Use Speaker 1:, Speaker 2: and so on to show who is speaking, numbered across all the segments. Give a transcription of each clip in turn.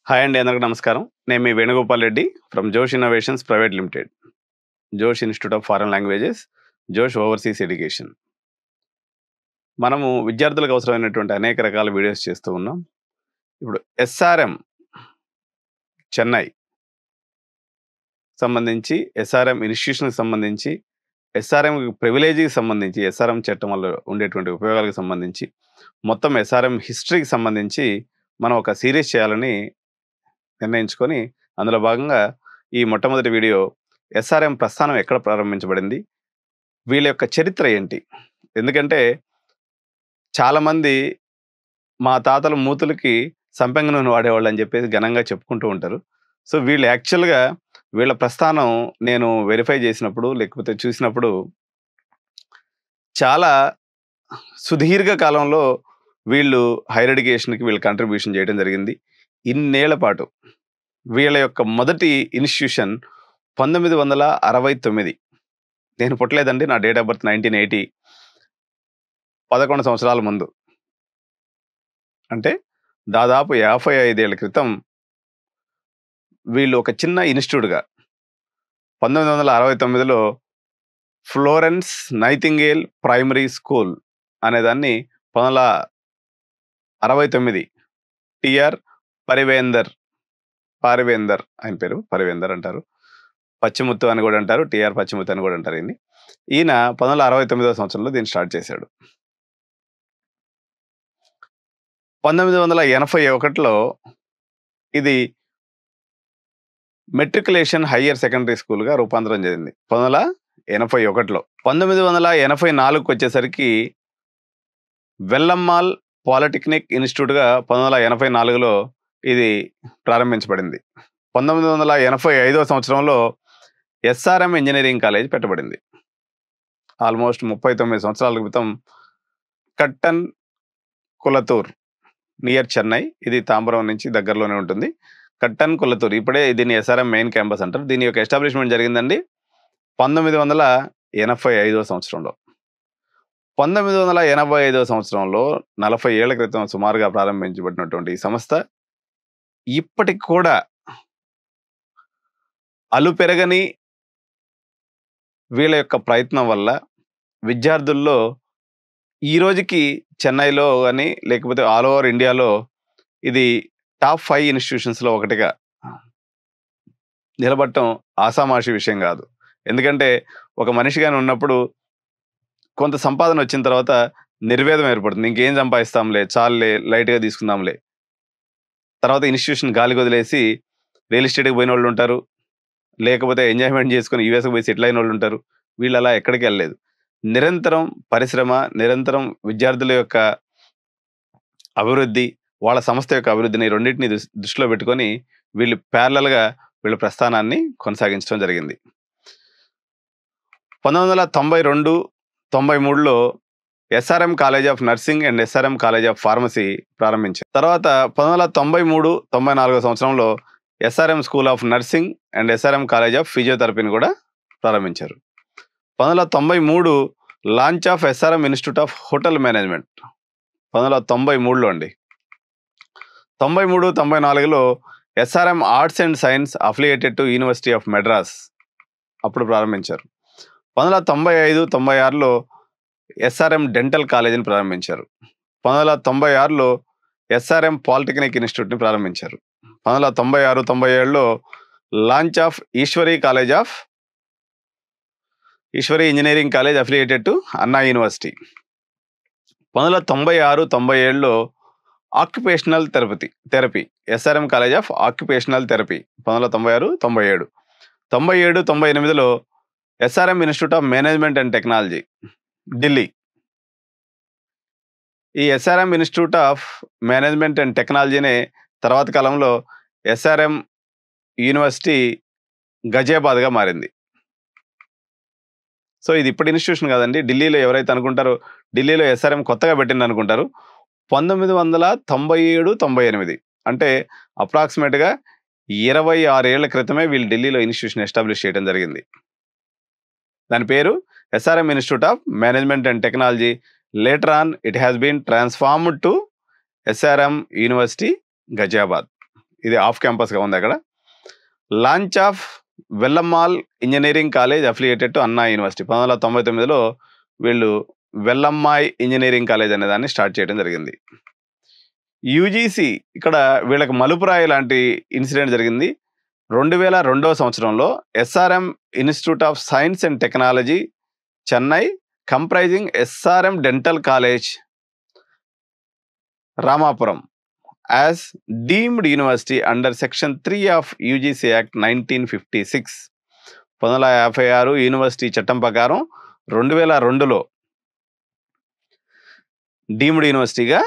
Speaker 1: Hi అండి, అందరికీ నమస్కారం. నేను మీ వేణుగోపాల్ రెడ్డి ఫ్రమ్ జోష్ ఇన్నోవేషన్స్ ప్రైవేట్ లిమిటెడ్, జోష్ ఇన్స్టిట్యూట్ ఆఫ్ ఫారెన్ లాంగ్వేజెస్, జోష్ ఓవర్సీస్ ఎడ్యుకేషన్. మనము విద్యార్థులకు అవసరమైనటువంటి అనేక రకాల వీడియోస్ చేస్తూ ఉన్నాం. ఇప్పుడు ఎస్ఆర్ఎం చెన్నై సంబంధించి, ఎస్ఆర్ఎం ఇన్స్టిట్యూషన్కి సంబంధించి, ఎస్ఆర్ఎం ప్రివిలేజీకి సంబంధించి, ఎస్ఆర్ఎం చట్టం వల్ల ఉండేటువంటి ఉపయోగాలకు సంబంధించి, మొత్తం ఎస్ఆర్ఎం హిస్టరీకి సంబంధించి మనం ఒక సిరీస్ చేయాలని నిర్ణయించుకొని, అందులో భాగంగా ఈ మొట్టమొదటి వీడియో ఎస్ఆర్ఎం ప్రస్థానం ఎక్కడ ప్రారంభించబడింది, వీళ్ళ యొక్క చరిత్ర ఏంటి. ఎందుకంటే చాలామంది మా తాతల మూతులకి సంపెంగ నూనె వాడేవాళ్ళు అని చెప్పేసి ఘనంగా చెప్పుకుంటూ ఉంటారు. సో వీళ్ళు యాక్చువల్గా వీళ్ళ ప్రస్థానం నేను వెరిఫై చేసినప్పుడు, లేకపోతే చూసినప్పుడు, చాలా సుదీర్ఘ కాలంలో వీళ్ళు హైయర్ ఎడ్యుకేషన్కి వీళ్ళు కంట్రిబ్యూషన్ చేయడం జరిగింది. ఇన్నేళ్ల పాటు వీళ్ళ యొక్క మొదటి ఇన్స్టిట్యూషన్ 1969. నేను పుట్టలేదండి, నా డేట్ ఆఫ్ బర్త్ 1980. 11 సంవత్సరాల ముందు, అంటే దాదాపు 55 ఏళ్ల క్రితం వీళ్ళు ఒక చిన్న ఇన్స్టిట్యూట్గా 1969లో ఫ్లోరెన్స్ నైటింగేల్ ప్రైమరీ స్కూల్ అనేదాన్ని 1969 టిఆర్ పారివేందర్ ఆయన పేరు పరివేందర్ అంటారు, పచ్చిముత్తు అని కూడా అంటారు, టిఆర్ పచ్చిముత్తు అని కూడా అంటారు. ఈయన 1969వ సంవత్సరంలో దీన్ని స్టార్ట్ చేశాడు. 1981లో ఇది మెట్రికులేషన్ హయ్యర్ సెకండరీ స్కూల్గా రూపాంతరం చెందింది. 1981లో 1984కు వచ్చేసరికి వెల్లమ్మాల్ పాలిటెక్నిక్ ఇన్స్టిట్యూట్గా 1984లో ఇది ప్రారంభించబడింది. 1985వ సంవత్సరంలో ఎస్ఆర్ఎం ఇంజనీరింగ్ కాలేజ్ పెట్టబడింది. ఆల్మోస్ట్ 39 సంవత్సరాల క్రితం కట్టన్ కులతూర్ నియర్ చెన్నై, ఇది తాంబరం నుంచి దగ్గరలోనే ఉంటుంది. కట్టన్ కులతూర్, ఇప్పుడే దీన్ని ఎస్ఆర్ఎం మెయిన్ క్యాంపస్ అంటారు. దీని యొక్క ఎస్టాబ్లిష్మెంట్ జరిగిందండి 1985వ సంవత్సరంలో. 1985వ సంవత్సరంలో 40 ఏళ్ల క్రితం సుమారుగా ప్రారంభించబడినటువంటి ఈ సంస్థ ఇప్పటికి కూడా అలుపెరగని వీళ్ళ యొక్క ప్రయత్నం వల్ల విద్యార్థుల్లో ఈ రోజుకి చెన్నైలో కానీ, లేకపోతే ఆల్ ఓవర్ ఇండియాలో ఇది టాప్ 5 ఇన్స్టిట్యూషన్స్లో ఒకటిగా నిలబడటం ఆసామాషి విషయం కాదు. ఎందుకంటే ఒక మనిషి కానీ ఉన్నప్పుడు కొంత సంపాదన వచ్చిన తర్వాత నిర్వేదం ఏర్పడుతుంది. ఇంకేం సంపాదిస్తాంలే, చాలులే, లైట్గా తీసుకుందాంలే. తర్వాత ఇన్స్టిట్యూషన్ గాలికి వదిలేసి రియల్ ఎస్టేట్కి పోయిన వాళ్ళు ఉంటారు, లేకపోతే ఎంజాయ్మెంట్ చేసుకుని యూఎస్కి పోయి సెటిల్ అయిన వాళ్ళు ఉంటారు. వీళ్ళు అలా ఎక్కడికి వెళ్ళలేదు. నిరంతరం పరిశ్రమ, నిరంతరం విద్యార్థుల యొక్క అభివృద్ధి, వాళ్ళ సంస్థ యొక్క అభివృద్ధిని రెండింటిని దృష్టిలో పెట్టుకొని వీళ్ళు ప్యారలల్గా వీళ్ళ ప్రస్థానాన్ని కొనసాగించడం జరిగింది. 1992-93లో SRM college of nursing and SRM college of pharmacy ప్రారంభించారు. తర్వాత 1993-94 సంవత్సరంలో SRM school of nursing and SRM college of ఫిజియోథెరపీని కూడా ప్రారంభించారు. 1993 launch of SRM institute of hotel management 1993లో అండి. 93-94లో SRM arts and science affiliated to university of Madras అప్పుడు ప్రారంభించారు. 1995-96లో ఎస్ఆర్ఎం డెంటల్ కాలేజీని ప్రారంభించారు. 1996లో ఎస్ఆర్ఎం పాలిటెక్నిక్ ఇన్స్టిట్యూట్ని ప్రారంభించారు. 1996-97లో launch of Easwari engineering college affiliated to Anna university. 1996-97లో occupational therapy SRM college of occupational therapy 1996-97. 97-98లో SRM institute of management and technology Delhi. ఈ SRM institute of management and టెక్నాలజీనే తర్వాత కాలంలో ఎస్ఆర్ఎం యూనివర్సిటీ గజియాబాద్గా మారింది. సో ఇది ఇప్పటి ఇన్స్టిట్యూషన్ కాదండి. ఢిల్లీలో ఎవరైతే అనుకుంటారో ఢిల్లీలో ఎస్ఆర్ఎం కొత్తగా పెట్టింది అనుకుంటారు. 1997-98 అంటే అప్రాక్సిమేట్గా 26 ఏళ్ల క్రితమే వీళ్ళు ఢిల్లీలో ఇన్స్టిట్యూషన్ ఎస్టాబ్లిష్ చేయడం జరిగింది. దాని పేరు SRM institute of management and technology. Later on it has been transformed to SRM university Ghaziabad. ఇది ఆఫ్ క్యాంపస్గా ఉంది అక్కడ. Launch of Velammal engineering college affiliated to Anna university. 1999లో వీళ్ళు వెల్లమ్మాయ్ ఇంజనీరింగ్ కాలేజ్ అనే దాన్ని స్టార్ట్ చేయడం జరిగింది. యూజీసీ ఇక్కడ వీళ్ళకి మలుపురాయి లాంటి ఇన్సిడెంట్ జరిగింది. 2002వ సంవత్సరంలో SRM institute of science and technology Chennai comprising SRM dental college Ramapuram as deemed university under section 3 of UGC act 1956. 1956 university చట్టం ప్రకారం 2002లో డీమ్డ్ యూనివర్సిటీగా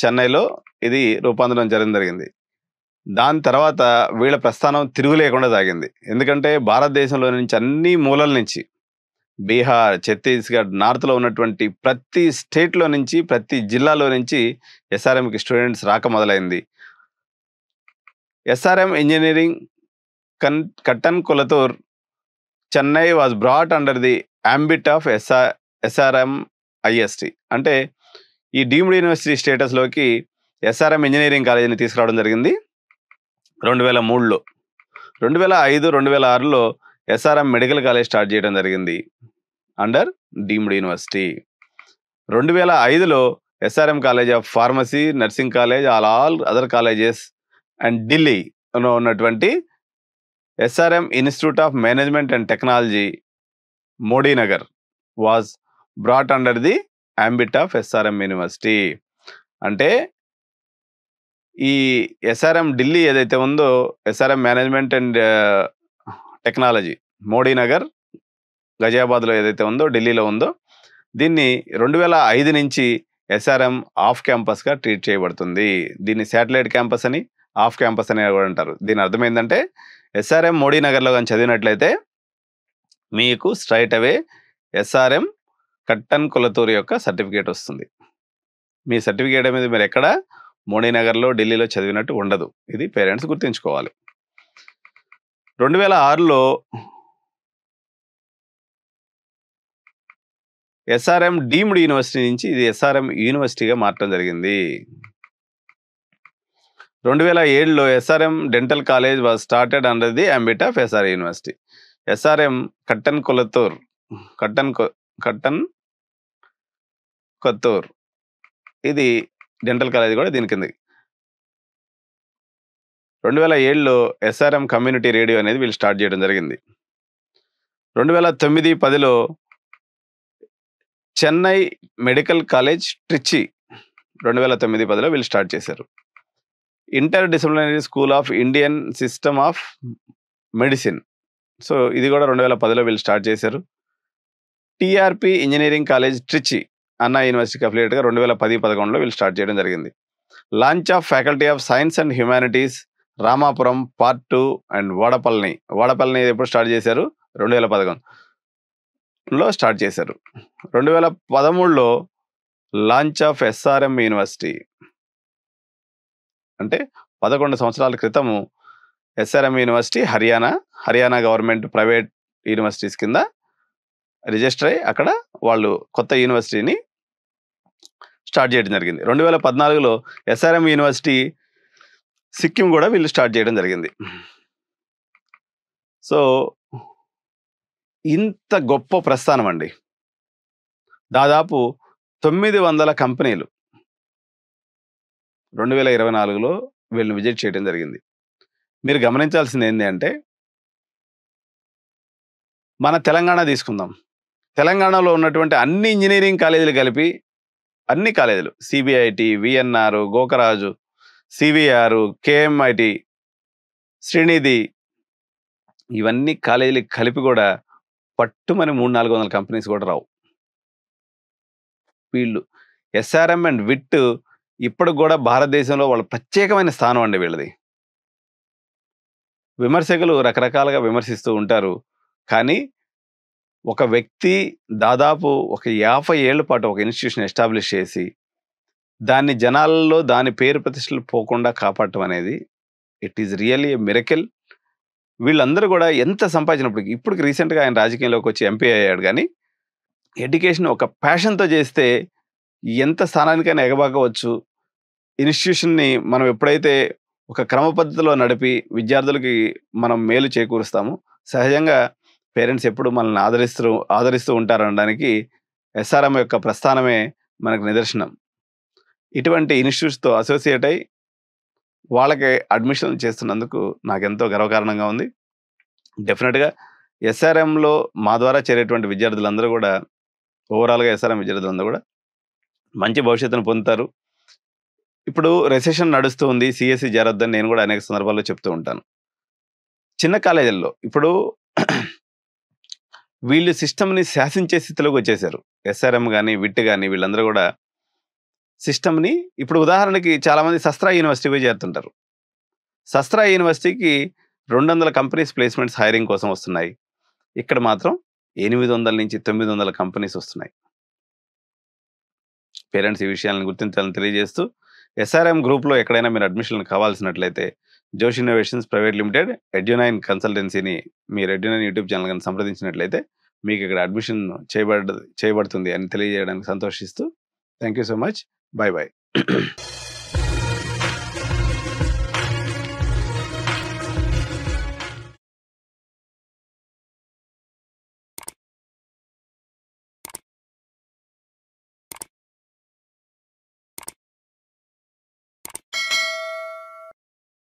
Speaker 1: చెన్నైలో ఇది రూపాంతరం జరిగింది. దాని తర్వాత వీళ్ళ ప్రస్థానం తిరుగులేకుండా సాగింది. ఎందుకంటే భారతదేశంలో నుంచి అన్ని మూలల నుంచి బీహార్, ఛత్తీస్గఢ్, నార్త్లో ఉన్నటువంటి ప్రతి స్టేట్లో నుంచి, ప్రతి జిల్లాలో నుంచి ఎస్ఆర్ఎంకి స్టూడెంట్స్ రాక మొదలైంది. SRM engineering Kattankulathur Chennai was brought under the ambit of SRM IST. అంటే ఈ డీమ్డ్ యూనివర్సిటీ స్టేటస్లోకి ఎస్ఆర్ఎం ఇంజనీరింగ్ కాలేజీని తీసుకురావడం జరిగింది 2003లో. 2005, 2006లో ఎస్ఆర్ఎం మెడికల్ కాలేజ్ స్టార్ట్ చేయడం జరిగింది అండర్ డీమ్డ్ యూనివర్సిటీ. 2005లో SRM college of pharmacy, nursing college, all other colleges and ఢిల్లీలో ఉన్నటువంటి SRM institute of management and technology Modinagar was brought under the ambit of SRM university. అంటే ఈ SRM Delhi ఏదైతే ఉందో, SRM management and technology మోడీనగర్ గజియాబాద్లో ఏదైతే ఉందో, ఢిల్లీలో ఉందో, దీన్ని 2005 నుంచి ఎస్ఆర్ఎం ఆఫ్ క్యాంపస్గా ట్రీట్ చేయబడుతుంది. దీన్ని శాటిలైట్ క్యాంపస్ అని, ఆఫ్ క్యాంపస్ అని కూడా అంటారు. దీని అర్థం ఏంటంటే ఎస్ఆర్ఎం మోడీనగర్లో కానీ చదివినట్లయితే మీకు స్ట్రైట్ అవే ఎస్ఆర్ఎం కట్టన్ కొలతూరి యొక్క సర్టిఫికేట్ వస్తుంది. మీ సర్టిఫికేట్ మీద మీరు ఎక్కడ మోడీనగర్లో, ఢిల్లీలో చదివినట్టు ఉండదు. ఇది పేరెంట్స్ గుర్తుంచుకోవాలి. 2006లో ఎస్ఆర్ఎం డీమ్డ్ యూనివర్సిటీ నుంచి ఇది ఎస్ఆర్ఎం యూనివర్సిటీగా మారటం జరిగింది. 2007లో SRM dental college was started under the ambit of SR university. SRM Kattankulathur ఇది డెంటల్ కాలేజ్ కూడా దీని కింద. 2007లో ఎస్ఆర్ఎం కమ్యూనిటీ రేడియో అనేది వీళ్ళు స్టార్ట్ చేయడం జరిగింది. 2009-10లో చెన్నై మెడికల్ కాలేజ్ ట్రిచి 2009-10లో వీళ్ళు స్టార్ట్ చేశారు. Inter disciplinary school of Indian system of medicine, so ఇది కూడా 2010లో వీళ్ళు స్టార్ట్ చేశారు. టీఆర్పి ఇంజనీరింగ్ కాలేజ్ ట్రిచి అన్నా యూనివర్సిటీకి అఫిలియేట్గా 2010-11లో వీళ్ళు స్టార్ట్ చేయడం జరిగింది. Launch of faculty of science and humanities Ramapuram part 2 and వాడపల్లిని ఎప్పుడు స్టార్ట్ చేశారు? 2011లో స్టార్ట్ చేశారు. 2013లో లాంచ్ ఆఫ్ ఎస్ఆర్ఎం యూనివర్సిటీ, అంటే 11 సంవత్సరాల క్రితము SRM university Haryana government private universities కింద రిజిస్టర్ అయ్యి అక్కడ వాళ్ళు కొత్త యూనివర్సిటీని స్టార్ట్ చేయడం జరిగింది. 2014లో ఎస్ఆర్ఎం యూనివర్సిటీ సిక్కిం కూడా వీళ్ళు స్టార్ట్ చేయడం జరిగింది. సో ఇంత గొప్ప ప్రస్థానం అండి. దాదాపు 900 కంపెనీలు 2024లో వీళ్ళని విజిట్ చేయడం జరిగింది. మీరు గమనించాల్సింది ఏంటి అంటే, మన తెలంగాణ తీసుకుందాం. తెలంగాణలో ఉన్నటువంటి అన్ని ఇంజనీరింగ్ కాలేజీలు కలిపి, అన్ని కాలేజీలు CBIT, VNR, Gokaraju, CVR, KMIT, Srinidhi, ఇవన్నీ కాలేజీలు కలిపి కూడా పట్టుమని 300-400 కంపెనీస్ కూడా రావు. వీళ్ళు ఎస్ఆర్ఎం అండ్ విట్ ఇప్పటికి కూడా భారతదేశంలో వాళ్ళ ప్రత్యేకమైన స్థానం అండి వీళ్ళది. విమర్శకులు రకరకాలుగా విమర్శిస్తూ ఉంటారు. కానీ ఒక వ్యక్తి దాదాపు ఒక 50 ఏళ్ల పాటు ఒక ఇన్స్టిట్యూషన్ ఎస్టాబ్లిష్ చేసి దాన్ని జనాలలో దాని పేరు ప్రతిష్టలు పోకుండా కాపాడటం అనేది it is really a miracle. వీళ్ళందరూ కూడా ఎంత సంపాదించినప్పటికీ, ఇప్పుడు రీసెంట్గా ఆయన రాజకీయంలోకి వచ్చి ఎంపీ అయ్యాడు, కానీ ఎడ్యుకేషన్ ఒక ప్యాషన్తో చేస్తే ఎంత స్థానానికైనా ఎగబాకవచ్చు. ఇన్స్టిట్యూషన్ని మనం ఎప్పుడైతే ఒక క్రమ పద్ధతిలో నడిపి విద్యార్థులకి మనం మేలు చేకూరుస్తాము. సహజంగా పేరెంట్స్ ఎప్పుడు మనల్ని ఆదరిస్తూ ఉంటారనడానికి ఎస్ఆర్ఎం యొక్క ప్రస్థానమే మనకు నిదర్శనం. ఇటువంటి ఇన్‌స్టిట్యూట్స్‌తో అసోసియేట్ అయ్యి వాళ్ళకి అడ్మిషన్‌లు చేస్తున్నందుకు నాకెంతో గర్వకారణంగా ఉంది. డెఫినిట్‌గా ఎస్ఆర్ఎంలో మా ద్వారా చేరేటువంటి విద్యార్థులందరూ గూడా ఓవరాల్‌గా ఎస్ఆర్ఎం విద్యార్థులందరూ గూడా మంచి భవిష్యత్తును పొందుతారు. ఇప్పుడు రెసెషన్ నడుస్తూ ఉంది. సీఎస్‌సి చేరొద్దని నేను గూడా అనేక సందర్భాల్లో చెప్తూ ఉంటాను. చిన్న కాలేజీల్లో ఇప్పుడు వీళ్ళు సిస్టమ్‌ని శాసించే స్థితిలోకి వచ్చేసారు. ఎస్ఆర్ఎం గాని, విట్ గాని వీళ్ళందరూ గూడా సిస్టమ్‌ని ఇప్పుడు ఉదాహరణకి చాలామంది శస్త్ర యూనివర్సిటీ పోయి చేరుతుంటారు. శస్త్ర యూనివర్సిటీకి 200 కంపెనీస్ ప్లేస్‌మెంట్స్ హైరింగ్ కోసం వస్తున్నాయి. ఇక్కడ మాత్రం 800-900 కంపెనీస్ వస్తున్నాయి. పేరెంట్స్ ఈ విషయాలను గుర్తించాలని తెలియజేస్తూ ఎస్ఆర్ఎం గ్రూప్‌లో ఎక్కడైనా మీరు అడ్మిషన్‌లు కావాల్సినట్లయితే జోష్ ఇన్నోవేషన్స్ ప్రైవేట్ లిమిటెడ్, ఎడ్యునైన్ కన్సల్టెన్సీని మీరు ఎడ్యునైన్ యూట్యూబ్ ఛానల్ గాని సంప్రదించినట్లయితే మీకు ఇక్కడ అడ్మిషన్ చేయబడుతుంది అని తెలియజేయడానికి సంతోషిస్తూ thank you so much. By by.